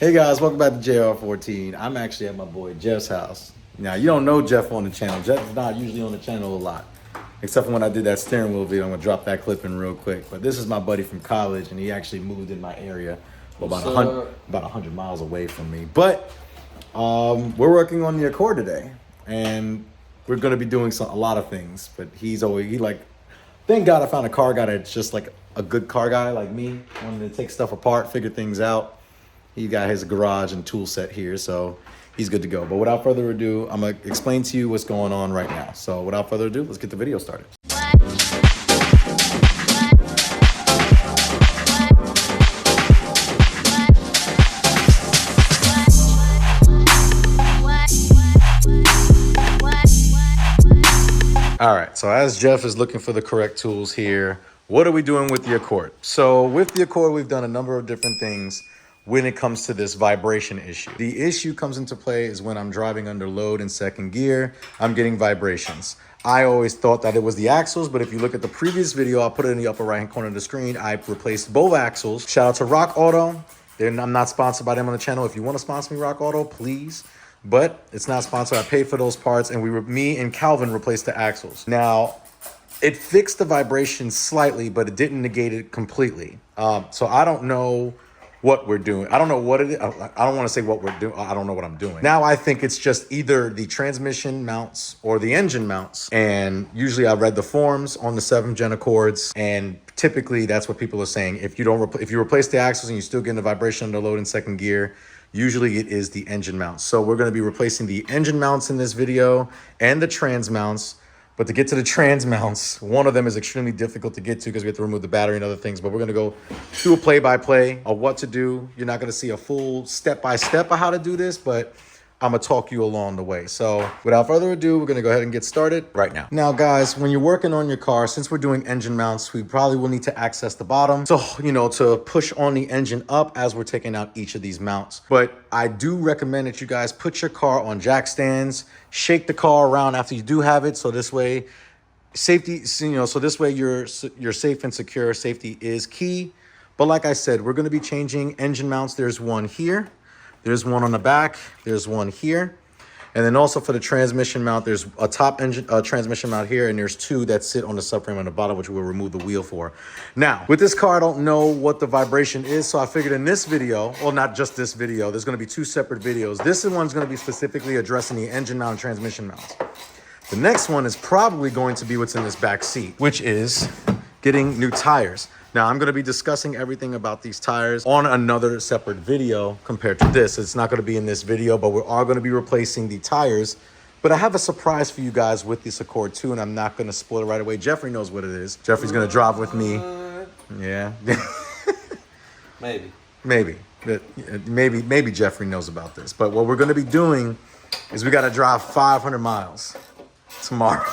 Hey guys, welcome back to JR14. I'm actually at my boy Jeff's house. Now, you don't know Jeff on the channel. Jeff's not usually on the channel a lot. Except for when I did that steering wheel video. I'm gonna drop that clip in real quick. But this is my buddy from college, and he actually moved in my area about 100 miles away from me. But we're working on the Accord today, and we're gonna be doing a lot of things. But thank God I found a car guy that's just like a good car guy like me, wanting to take stuff apart, figure things out. He got his garage and tool set here, so he's good to go. But without further ado, I'm gonna explain to you what's going on right now. So without further ado, let's get the video started. All right, so as Jeff is looking for the correct tools here, what are we doing with the Accord? So with the Accord, we've done a number of different things when it comes to this vibration issue. The issue comes into play is when I'm driving under load in second gear, I'm getting vibrations. I always thought that it was the axles, but if you look at the previous video, I'll put it in the upper right-hand corner of the screen. I replaced both axles. Shout out to Rock Auto. I'm not sponsored by them on the channel. If you want to sponsor me, Rock Auto, please. But it's not sponsored. I paid for those parts, and me and Calvin replaced the axles. Now, it fixed the vibration slightly, but it didn't negate it completely. So I don't know what we're doing. I don't know what it is. I don't want to say what we're doing. I don't know what I'm doing. Now I think it's just either the transmission mounts or the engine mounts. And usually I read the forums on the 7th gen Accords, and typically that's what people are saying. If you replace the axles and you still get a vibration under load in second gear, usually it is the engine mounts. So we're going to be replacing the engine mounts in this video and the trans mounts. But to get to the trans mounts, one of them is extremely difficult to get to because we have to remove the battery and other things. But we're going to go do a play-by-play of what to do. You're not going to see a full step-by-step of how to do this, but I'm going to talk you along the way. So without further ado, we're going to go ahead and get started right now. Now, guys, when you're working on your car, since we're doing engine mounts, we probably will need to access the bottom. So, to push on the engine up as we're taking out each of these mounts. But I do recommend that you guys put your car on jack stands, shake the car around after you do have it. So this way, safety, so this way you're safe and secure. Safety is key. But like I said, we're going to be changing engine mounts. There's one here. There's one on the back. There's one here. And then also for the transmission mount, there's a top engine transmission mount here, and there's two that sit on the subframe on the bottom, which we'll remove the wheel for. Now, with this car, I don't know what the vibration is, so I figured in this video, well, not just this video, there's going to be two separate videos. This one's going to be specifically addressing the engine mount and transmission mounts. The next one is probably going to be what's in this back seat, which is getting new tires. Now, I'm going to be discussing everything about these tires on another separate video compared to this. It's not going to be in this video, but we are going to be replacing the tires. But I have a surprise for you guys with this Accord too, and I'm not going to spoil it right away. Jeffrey knows what it is. Jeffrey's going to drive with me. Yeah. Maybe Jeffrey knows about this. But what we're going to be doing is we got to drive 500 miles tomorrow.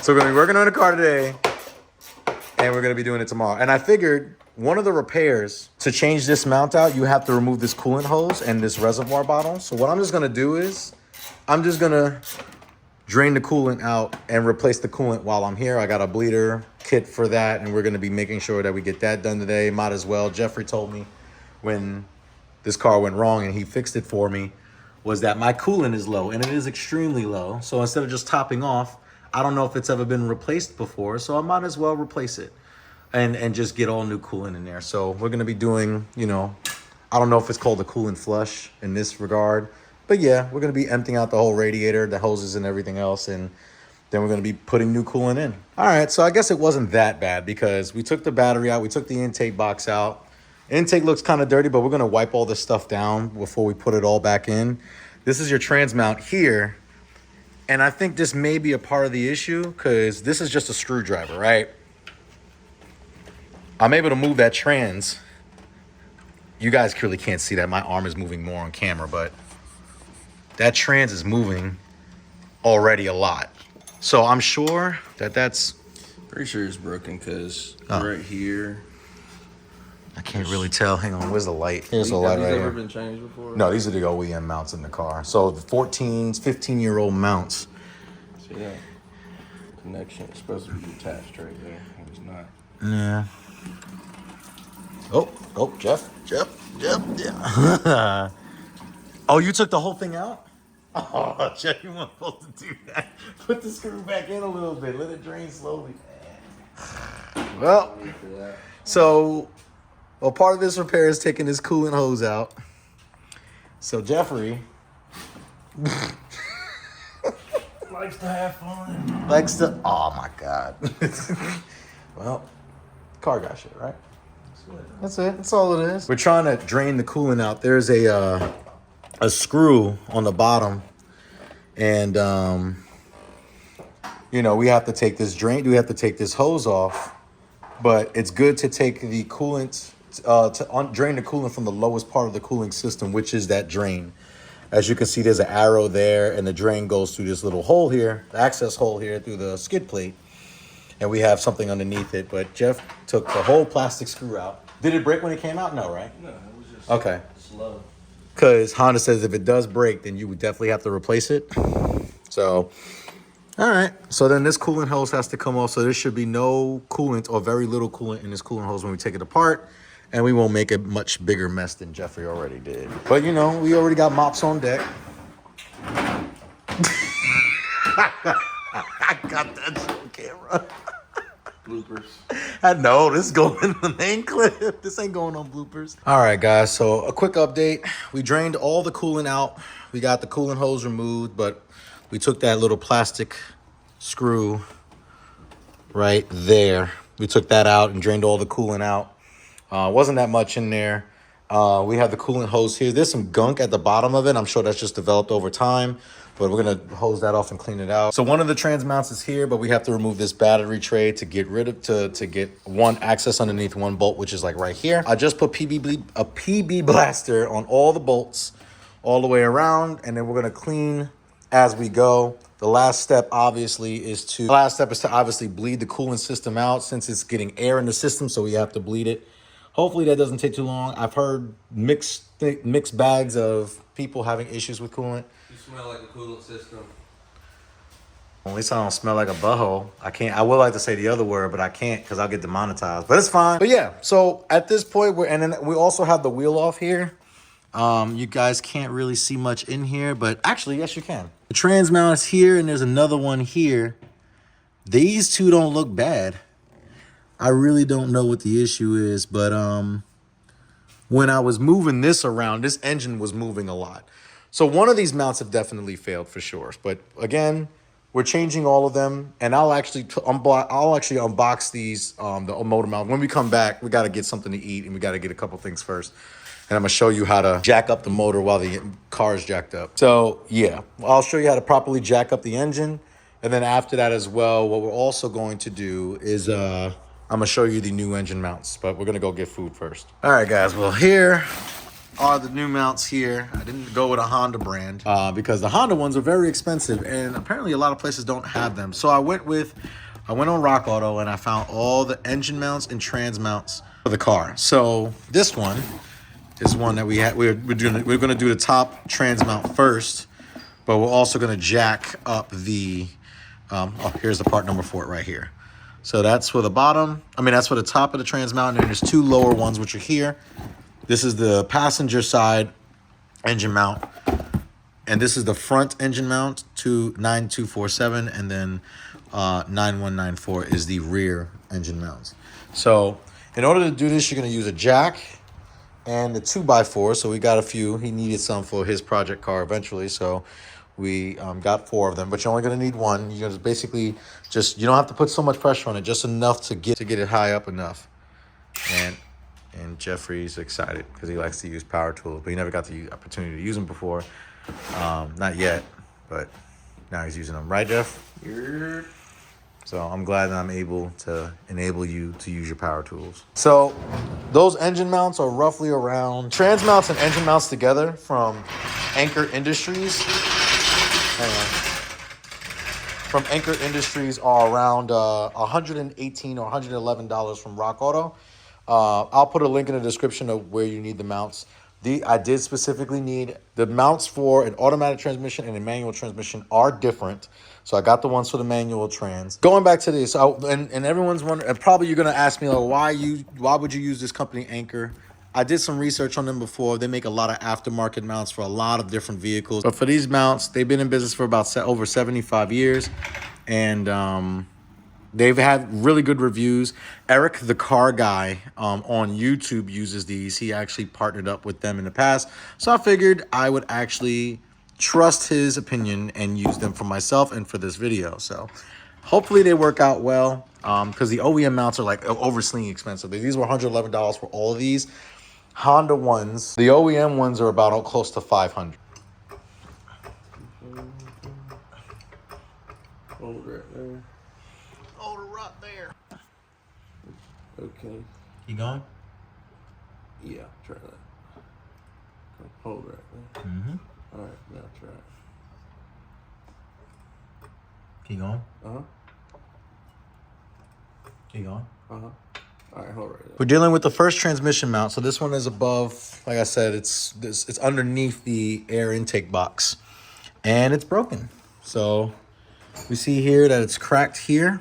So we're going to be working on the car today, and we're going to be doing it tomorrow. And I figured one of the repairs to change this mount out, you have to remove this coolant hose and this reservoir bottle. So what I'm just going to do is I'm just going to drain the coolant out and replace the coolant while I'm here. I got a bleeder kit for that, and we're going to be making sure that we get that done today. Might as well. Jeffrey told me when this car went wrong and he fixed it for me was that my coolant is low, and it is extremely low. So instead of just topping off, I don't know if it's ever been replaced before, so I might as well replace it and just get all new coolant in there. So we're going to be doing, I don't know if it's called a coolant flush in this regard, but yeah, we're going to be emptying out the whole radiator, the hoses and everything else, and then we're going to be putting new coolant in. All right, so I guess it wasn't that bad because we took the battery out, we took the intake box out. Intake looks kind of dirty, but we're going to wipe all this stuff down before we put it all back in. This is your trans mount here. And I think this may be a part of the issue because this is just a screwdriver, right? I'm able to move that trans. You guys clearly can't see that. My arm is moving more on camera, but that trans is moving already a lot. So I'm sure that's... Pretty sure it's broken because right here... I can't really tell. Hang on, where's the light? Here's the light right here. Have these ever been changed before? No, these are the OEM mounts in the car. So the 15-year-old mounts. See that connection? It's supposed to be attached right there. It's not. Yeah. Oh, Jeff. Yep. Yeah. Oh, you took the whole thing out? Oh, Jeff, you weren't supposed to do that. Put the screw back in a little bit. Let it drain slowly. Well, so part of this repair is taking this coolant hose out. So Jeffrey Likes to have fun. likes to. Oh my God. Well, car guy shit, right? That's it. That's all it is. We're trying to drain the coolant out. There's a screw on the bottom, and we have to take this drain. We have to take this hose off, but it's good to take the coolant drain the coolant from the lowest part of the cooling system, which is that drain. As you can see, there's an arrow there, and the drain goes through this little hole here, the access hole here through the skid plate. And we have something underneath it, but Jeff took the whole plastic screw out. Did it break when it came out? No, right? No, it was just okay. Slow. Because Honda says if it does break, then you would definitely have to replace it. So, all right. So then this coolant hose has to come off. So there should be no coolant or very little coolant in this coolant hose when we take it apart. And we won't make a much bigger mess than Jeffrey already did. But, we already got mops on deck. I got that on camera. Bloopers. I know, this is going in the main clip. This ain't going on bloopers. All right, guys, so a quick update. We drained all the coolant out. We got the coolant hose removed, but we took that little plastic screw right there. We took that out and drained all the coolant out. Wasn't that much in there. We have the coolant hose here. There's some gunk at the bottom of it. I'm sure that's just developed over time, but we're going to hose that off and clean it out. So one of the trans mounts is here, but we have to remove this battery tray to get rid of, to get one access underneath one bolt, which is like right here. I just put a PB blaster on all the bolts all the way around, and then we're going to clean as we go. The last step obviously is to obviously bleed the coolant system out, since it's getting air in the system, so we have to bleed it. Hopefully that doesn't take too long. I've heard mixed bags of people having issues with coolant. You smell like a coolant system. At least I don't smell like a butthole. I would like to say the other word, but I can't because I'll get demonetized. But it's fine. But yeah, so at this point, then we also have the wheel off here. You guys can't really see much in here, but actually, yes, you can. The trans mount is here, and there's another one here. These two don't look bad. I really don't know what the issue is, but when I was moving this around, this engine was moving a lot. So one of these mounts have definitely failed for sure. But again, we're changing all of them, and I'll actually unbox these the motor mount. When we come back, we got to get something to eat, and we got to get a couple things first. And I'm gonna show you how to jack up the motor while the car is jacked up. So yeah, I'll show you how to properly jack up the engine, and then after that as well, what we're also going to do is I'm gonna show you the new engine mounts, but we're gonna go get food first. All right, guys, well, here are the new mounts here. I didn't go with a Honda brand because the Honda ones are very expensive, and apparently a lot of places don't have them. So I went on Rock Auto, and I found all the engine mounts and trans mounts for the car. So this one is one that we're gonna do the top trans mount first, but we're also gonna jack up the, here's the part number for it right here. So that's for the that's for the top of the trans mount, and there's two lower ones which are here. This is the passenger side engine mount, and this is the front engine mount, 9247, and then 9194 is the rear engine mounts. So in order to do this, you're gonna use a jack and the 2x4. So we got a few. He needed some for his project car eventually, so we got 4 of them, but you're only going to need one. You're going to basically you don't have to put so much pressure on it, just enough to get it high up enough. And Jeffrey's excited because he likes to use power tools, but he never got the opportunity to use them before. Not yet, but now he's using them. Right, Jeff? Yeah. So I'm glad that I'm able to enable you to use your power tools. So those engine mounts are roughly around, trans mounts and engine mounts together from Anchor Industries. Hang on. From Anchor Industries are around $118 or $111 from Rock Auto. I'll put a link in the description of where you need the mounts. I did specifically need the mounts for an automatic transmission and a manual transmission are different. So I got the ones for the manual trans. Going back to this, and everyone's wondering, and probably you're gonna ask me, like, why would you use this company Anchor? I did some research on them before. They make a lot of aftermarket mounts for a lot of different vehicles. But for these mounts, they've been in business for about over 75 years. And they've had really good reviews. Eric, the car guy on YouTube, uses these. He actually partnered up with them in the past. So I figured I would actually trust his opinion and use them for myself and for this video. So hopefully they work out well, because the OEM mounts are like oversling expensive. These were $111 for all of these. Honda ones, the OEM ones are about close to $500. Hold right there. Oh, the rut there. Okay. You going? Yeah, try that. Hold right there. Mm-hmm. All right, now try it. Keep going. Uh-huh. Keep going. Uh-huh. All right, hold right there. We're dealing with the first transmission mount. So this one is above, like I said, it's underneath the air intake box. And it's broken. So we see here that it's cracked here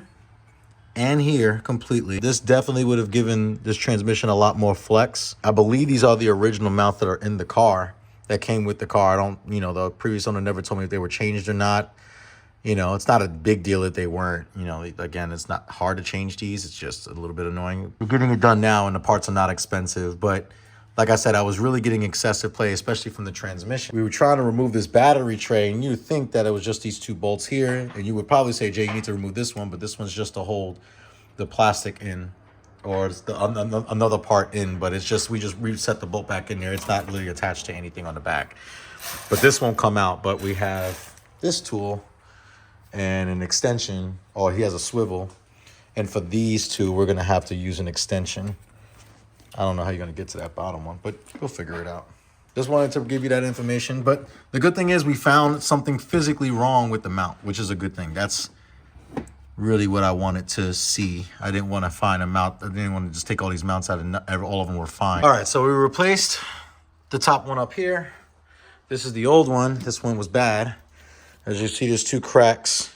and here completely. This definitely would have given this transmission a lot more flex. I believe these are the original mounts that are in the car, that came with the car. I don't, the previous owner never told me if they were changed or not. It's not a big deal that they weren't. Again, it's not hard to change these. It's just a little bit annoying. We're getting it done now, and the parts are not expensive. But like I said, I was really getting excessive play, especially from the transmission. We were trying to remove this battery tray, and you'd think that it was just these two bolts here. And you would probably say, Jay, you need to remove this one, but this one's just to hold the plastic in, or it's another part in. But it's just, we just reset the bolt back in there. It's not really attached to anything on the back. But this won't come out. But we have this tool and an extension, or he has a swivel. And for these two, we're gonna have to use an extension. I don't know how you're gonna get to that bottom one, but we'll figure it out. Just wanted to give you that information. But the good thing is we found something physically wrong with the mount, which is a good thing. That's really what I wanted to see. I didn't want to find a mount. I didn't want to just take all these mounts out and all of them were fine. All right, so we replaced the top one up here. This is the old one. This one was bad. As you see, there's two cracks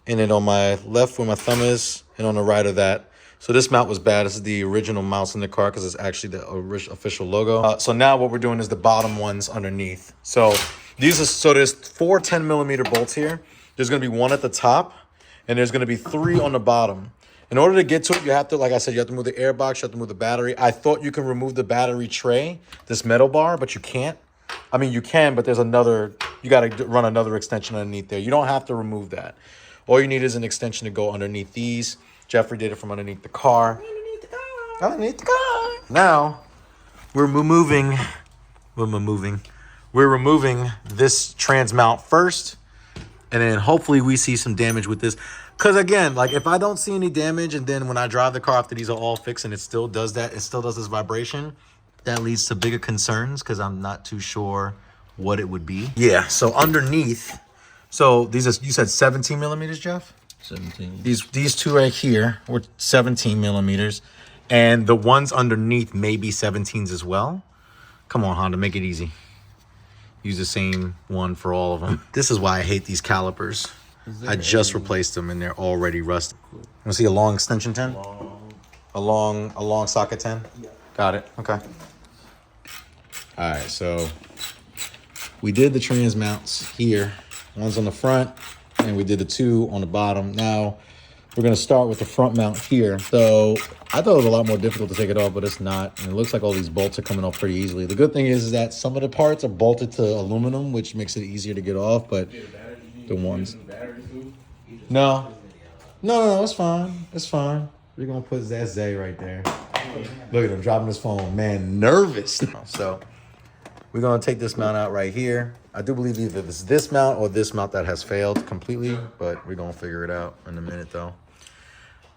in it on my left where my thumb is and on the right of that. So this mount was bad. This is the original mounts in the car because it's actually the official logo. So now what we're doing is the bottom ones underneath. So there's 4 10-millimeter bolts here. There's going to be one at the top and there's going to be 3 on the bottom. In order to get to it, you have to, like I said, you have to move the air box, you have to move the battery. I thought you can remove the battery tray, this metal bar, but you can't. I mean, you can, but there's you got to run another extension underneath there. You don't have to remove that. All you need is an extension to go underneath these. Jeffrey did it from underneath the car. Underneath the car. Now, we're removing this trans mount first, and then hopefully we see some damage with this. Because again, like if I don't see any damage, and then when I drive the car after these are all fixed and it still does that, it still does this vibration, that leads to bigger concerns because I'm not too sure what it would be. Yeah, so underneath, so these are, you said 17 millimeters, Jeff? 17. These two right here were 17 millimeters, and the ones underneath may be 17s as well. Come on, Honda, make it easy. Use the same one for all of them. This is why I hate these calipers. I just replaced them and they're already rusted. You want to see a long extension 10? A long socket 10? Yeah. Got it. Okay. All right, so we did the trans mounts here. One's on the front, and we did the 2 on the bottom. Now, we're going to start with the front mount here. So I thought it was a lot more difficult to take it off, but it's not. And it looks like all these bolts are coming off pretty easily. The good thing is that some of the parts are bolted to aluminum, which makes it easier to get off, but the ones... No, it's fine. It's fine. We're going to put that Zay right there. Look at him dropping his phone. Man, nervous. So we're going to take this mount out right here. I do believe either it's this mount or this mount that has failed completely, but we're going to figure it out in a minute, though.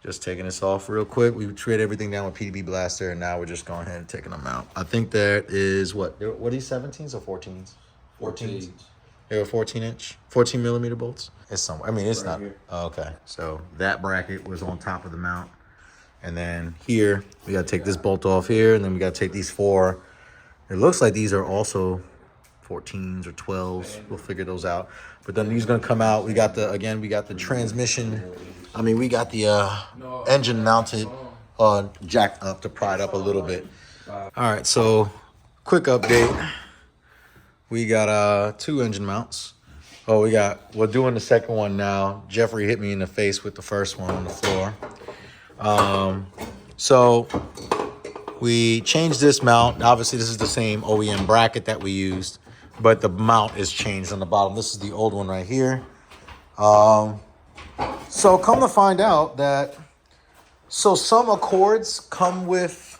Just taking this off real quick. We treated everything down with PDB Blaster, and now we're just going ahead and taking them out. I think that is, what are these, 17s or 14s? 14s. They were 14 millimeter bolts. It's somewhere. I mean, it's right not. Here. Oh, okay. So that bracket was on top of the mount. And then here, we got to take this bolt off here. And then we got to take these 4. It looks like these are also 14s or 12s. We'll figure those out. But then these are going to come out. We got the transmission. I mean, we got the engine mounted, jacked up to pry it up a little bit. All right, so quick update. We got 2 engine mounts. Oh, we're doing the second one now. Jeffrey hit me in the face with the first one on the floor. So we changed this mount. Obviously, this is the same OEM bracket that we used, but the mount is changed on the bottom. This is the old one right here. So come to find out that, so some Accords come with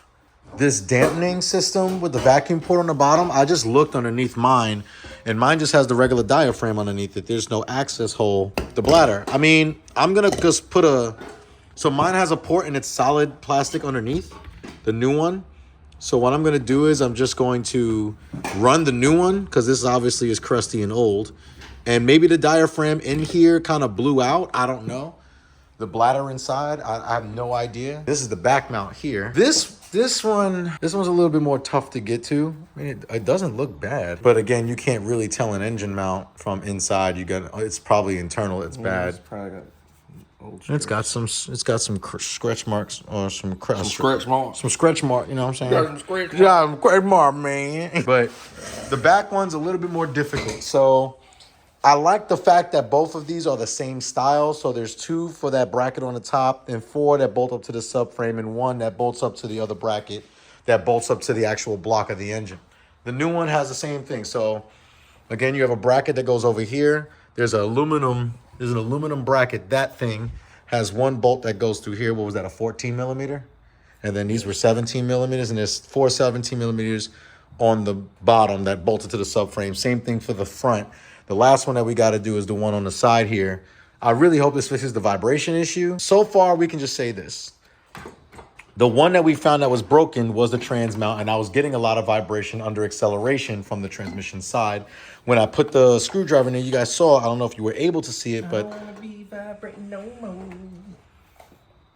this dampening system with the vacuum port on the bottom. I just looked underneath mine, and mine just has the regular diaphragm underneath it. There's no access hole, the bladder. I mean, I'm gonna just put so mine has a port and it's solid plastic underneath, the new one. So what I'm gonna do is I'm just going to run the new one, because this obviously is crusty and old. And maybe the diaphragm in here kind of blew out. I don't know. The bladder inside, I have no idea. This is the back mount here. This one's a little bit more tough to get to. I mean, it doesn't look bad, but again, you can't really tell an engine mount from inside. It's probably internal. It's bad. It's probably got old It's got some scratch marks or some scratch marks. Some scratch mark. You know what I'm saying? Got some scratch marks. Yeah, some scratch mark, man. But the back one's a little bit more difficult. So I like the fact that both of these are the same style. So there's 2 for that bracket on the top and 4 that bolt up to the subframe and 1 that bolts up to the other bracket that bolts up to the actual block of the engine. The new one has the same thing. So again, you have a bracket that goes over here. There's an aluminum bracket. That thing has 1 bolt that goes through here. What was that, a 14 millimeter? And then these were 17 millimeters, and there's 4 17 millimeters on the bottom that bolted to the subframe. Same thing for the front. The last one that we got to do is the one on the side here. I really hope this fixes the vibration issue. So far, we can just say this. The one that we found that was broken was the trans mount, and I was getting a lot of vibration under acceleration from the transmission side. When I put the screwdriver in there, you guys saw, I don't know if you were able to see it, but I don't wanna be vibrating no more.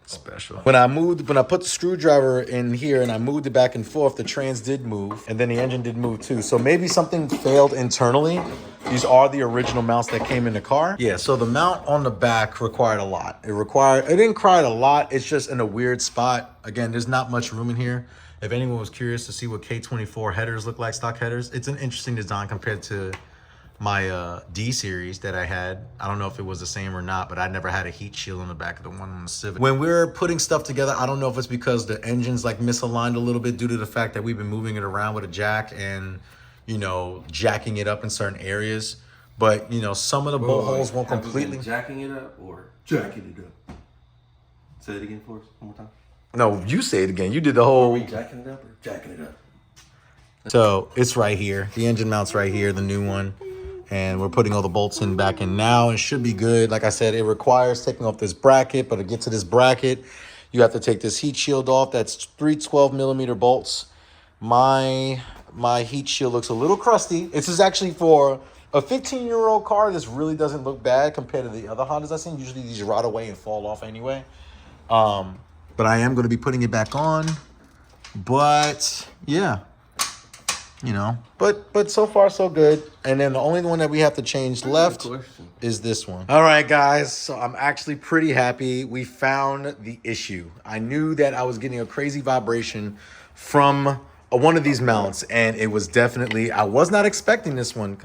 special. When I put the screwdriver in here and I moved it back and forth, the trans did move, and then the engine did move too. So maybe something failed internally. These are the original mounts that came in the car. Yeah, so the mount on the back required a lot. It didn't require a lot. It's just in a weird spot. Again, there's not much room in here. If anyone was curious to see what K24 headers look like, stock headers, it's an interesting design compared to my D series that I had. I don't know if it was the same or not, but I never had a heat shield on the back of the one on the Civic. When we're putting stuff together, I don't know if it's because the engine's like misaligned a little bit due to the fact that we've been moving it around with a jack and, you know, jacking it up in certain areas. But, you know, some of the bolt holes won't completely. Jacking it up or jacking it up? Say it again for us one more time. No, you say it again. You did the whole. Are we jacking it up or jacking it up? So it's right here. The engine mount's right here, the new one. And we're putting all the bolts back in now. It should be good. Like I said, it requires taking off this bracket, but to get to this bracket, you have to take this heat shield off. That's 3 12 millimeter bolts. My heat shield looks a little crusty. This is actually for a 15-year-old car. This really doesn't look bad compared to the other Hondas I've seen. Usually these rot away and fall off anyway. But I am going to be putting it back on. But yeah. You know, but so far so good. And then the only one that we have to change left is this one. All right, guys. So I'm actually pretty happy we found the issue. I knew that I was getting a crazy vibration from one of these mounts, and it was definitely, I was not expecting this one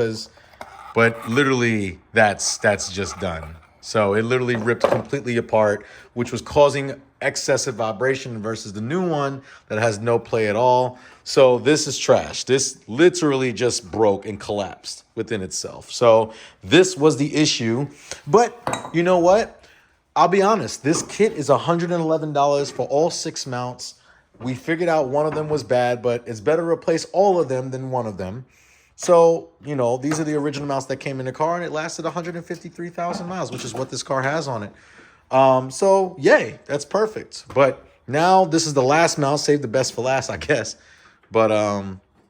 but literally that's just done. So it literally ripped completely apart, which was causing excessive vibration versus the new one that has no play at all. So this is trash. This literally just broke and collapsed within itself. So this was the issue. But you know what? I'll be honest. This kit is $111 for all 6 mounts. We figured out one of them was bad, but it's better to replace all of them than one of them. So, you know, these are the original mounts that came in the car, and it lasted 153,000 miles, which is what this car has on it. So, yay, that's perfect. But now this is the last mount. Save the best for last, I guess. But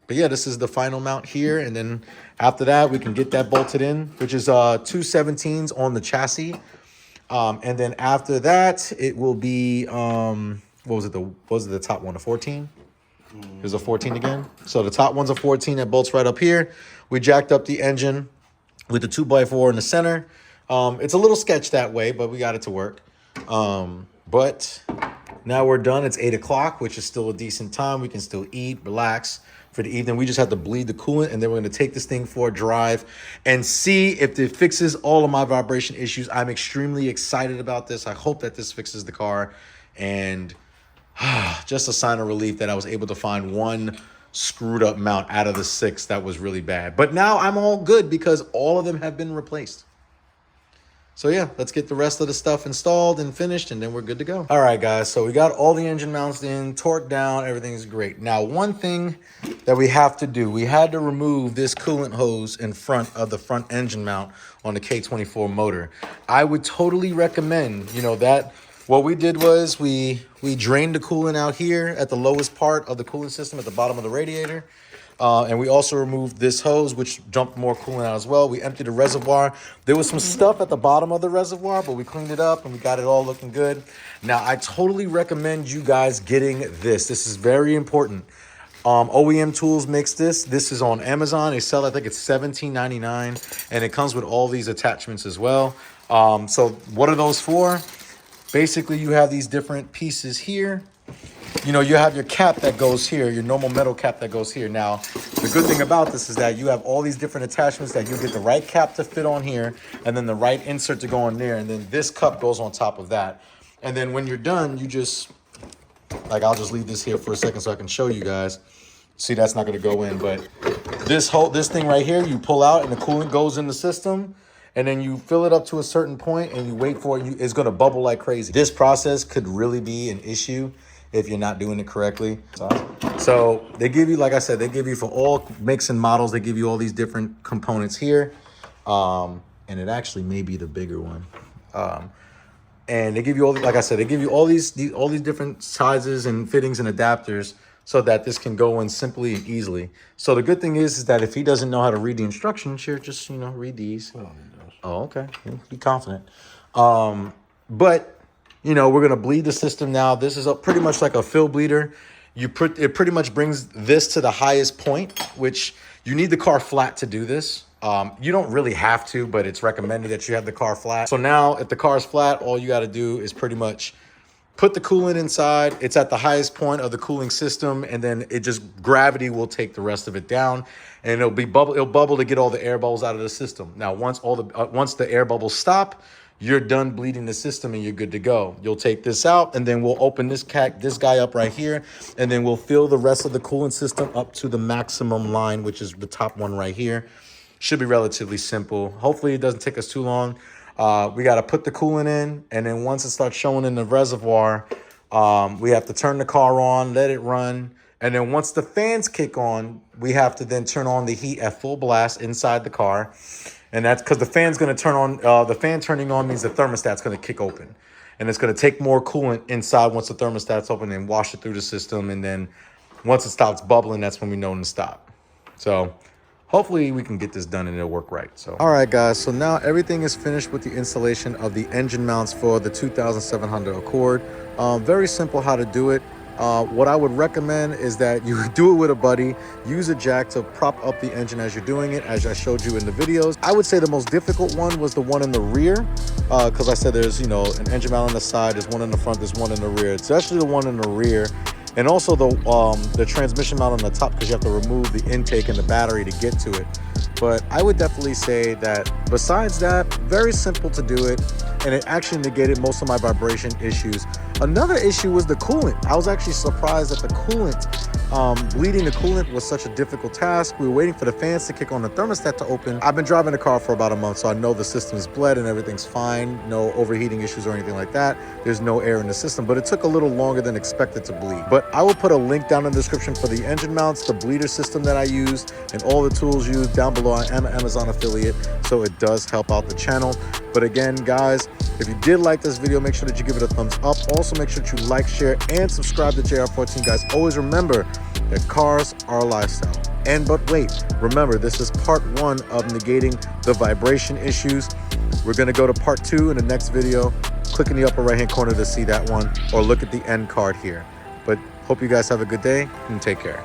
yeah, this is the final mount here. And then after that, we can get that bolted in, which is 2 17s on the chassis. And then after that, it will be, what was it the top one, a 14? There's a 14 again. So the top one's a 14 that bolts right up here. We jacked up the engine with the 2x4 in the center. It's a little sketch that way, but we got it to work. But Now we're done. It's 8 o'clock, which is still a decent time. We can still eat, relax for the evening. We just have to bleed the coolant, and then we're going to take this thing for a drive and see if it fixes all of my vibration issues. I'm extremely excited about this. I hope that this fixes the car, and just a sign of relief that I was able to find one screwed up mount out of the 6 that was really bad. But now I'm all good because all of them have been replaced. So yeah, let's get the rest of the stuff installed and finished, and then we're good to go. All right, guys, so we got all the engine mounts in, torqued down, everything's great. Now, one thing that we have to do, we had to remove this coolant hose in front of the front engine mount on the K24 motor. I would totally recommend, that what we did was we drained the coolant out here at the lowest part of the coolant system at the bottom of the radiator. And we also removed this hose, which dumped more coolant out as well. We emptied the reservoir. There was some stuff at the bottom of the reservoir, but we cleaned it up and we got it all looking good. Now, I totally recommend you guys getting this. This is very important. OEM Tools makes this. This is on Amazon. They sell, I think it's $17.99, and it comes with all these attachments as well. So what are those for? Basically, you have these different pieces here. You have your cap that goes here, your normal metal cap that goes here. Now, the good thing about this is that you have all these different attachments that you get the right cap to fit on here, and then the right insert to go on there, and then this cup goes on top of that. And then when you're done, you just, I'll just leave this here for a second so I can show you guys. See, that's not gonna go in, but this thing right here, you pull out and the coolant goes in the system, and then you fill it up to a certain point and you wait for it, it's gonna bubble like crazy. This process could really be an issue if you're not doing it correctly. So they give you, like I said, they give you for all makes and models, they give you all these different components here. And it actually may be the bigger one. And they give you all, like I said, they give you all these different sizes and fittings and adapters so that this can go in simply and easily. So the good thing is that if he doesn't know how to read the instructions, here, just, read these. Oh, okay. Be confident. But we're going to bleed the system now. This is pretty much like a fill bleeder. It pretty much brings this to the highest point, which you need the car flat to do this. You don't really have to, but it's recommended that you have the car flat. So now if the car is flat, all you got to do is pretty much put the coolant inside. It's at the highest point of the cooling system, and then gravity will take the rest of it down, and it'll bubble to get all the air bubbles out of the system. Now, once the air bubbles stop, you're done bleeding the system and you're good to go. You'll take this out, and then we'll open this guy up right here, and then we'll fill the rest of the coolant system up to the maximum line, which is the top one right here. Should be relatively simple. Hopefully it doesn't take us too long. We got to put the coolant in, and then once it starts showing in the reservoir, we have to turn the car on, let it run. And then once the fans kick on, we have to then turn on the heat at full blast inside the car. And that's because the fan's going to turn on. The fan turning on means the thermostat's going to kick open. And it's going to take more coolant inside once the thermostat's open and wash it through the system. And then once it stops bubbling, that's when we know to stop. So hopefully we can get this done and it'll work right. So, all right, guys. So now everything is finished with the installation of the engine mounts for the 2700 Accord. Very simple how to do it. What I would recommend is that you do it with a buddy. Use a jack to prop up the engine as you're doing it, as I showed you in the videos. I would say the most difficult one was the one in the rear, because I said there's, an engine mount on the side, there's one in the front, there's one in the rear. It's actually the one in the rear. And also the transmission mount on the top, because you have to remove the intake and the battery to get to it. But I would definitely say that besides that, very simple to do it, and it actually negated most of my vibration issues. Another issue was the coolant. I was actually surprised that the coolant, bleeding the coolant was such a difficult task. We were waiting for the fans to kick on, the thermostat to open. I've been driving the car for about a month, so I know the system is bled and everything's fine. No overheating issues or anything like that. There's no air in the system, but it took a little longer than expected to bleed. But I will put a link down in the description for the engine mounts, the bleeder system that I used, and all the tools used down below. I am an Amazon affiliate, so it does help out the channel. But again, guys, if you did like this video, make sure that you give it a thumbs up. Also, make sure that you like, share, and subscribe to JR14. Guys, always remember that cars are a lifestyle. But wait, remember, this is part 1 of negating the vibration issues. We're going to go to part 2 in the next video. Click in the upper right-hand corner to see that one, or look at the end card here. But hope you guys have a good day and take care.